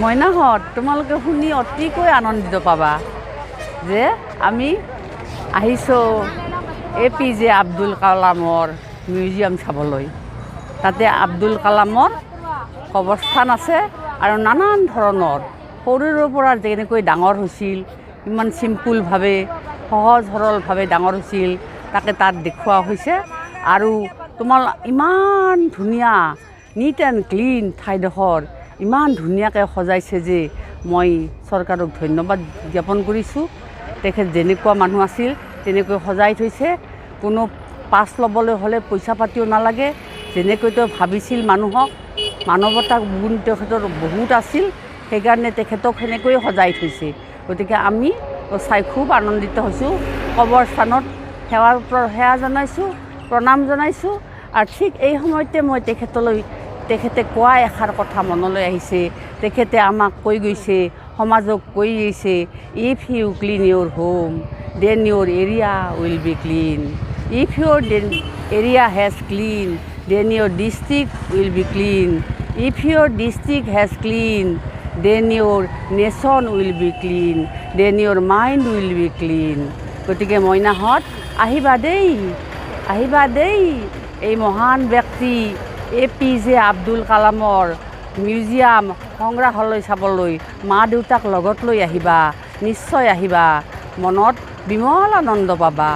মইনাহঁত তোমালোকে শুনি অতিকৈ আনন্দিত পাবা যে আমি আহিছোঁ APJ আব্দুল কালামৰ মিউজিয়াম চাবলৈ। তাতে আব্দুল কালামৰ কবৰস্থান আছে আৰু নানান ধৰণৰ সৰুৰ পৰা যেনেকৈ ডাঙৰ হৈছিল, ইমান চিম্পুলভাৱে সহজ সৰলভাৱে ডাঙৰ হৈছিল তাকে তাত দেখুওৱা হৈছে। আৰু ইমান ধুনীয়া নিট এণ্ড ক্লিন ঠাইডোখৰ ইমান ধুনীয়াকৈ সজাইছে যে মই চৰকাৰক ধন্যবাদ জ্ঞাপন কৰিছোঁ। তেখেত যেনেকুৱা মানুহ আছিল তেনেকৈ সজাই থৈছে, কোনো পাছ ল'বলৈ হ'লে পইচা পাতিও নালাগে। যেনেকৈ তেওঁ ভাবিছিল মানুহক, মানৱতা গুণ তেখেতৰ বহুত আছিল, সেইকাৰণে তেখেতক সেনেকৈয়ে সজাই থৈছে। গতিকে আমি চাই খুব আনন্দিত হৈছোঁ। কবৰস্থানত সেৱা জনাইছোঁ, প্ৰণাম জনাইছোঁ। আৰু ঠিক এই সময়তে মই তেখেতে কোৱা এষাৰ কথা মনলৈ আহিছে। তেখেতে আমাক কৈ গৈছে, সমাজক কৈ গৈছে, if you clean your home then your area will be clean, if your area has clean then your district will be clean, if your district has clean then your nation will be clean, then your mind will be clean. গতিকে মইনাহঁত আহিবা দেই এই মহান ব্যক্তি APJ Abdul কালামৰ museum সংগ্ৰহালয় চাবলৈ। মা দেউতাক লগত লৈ আহিবা, নিশ্চয় আহিবা, মনত বিমল আনন্দ পাবা।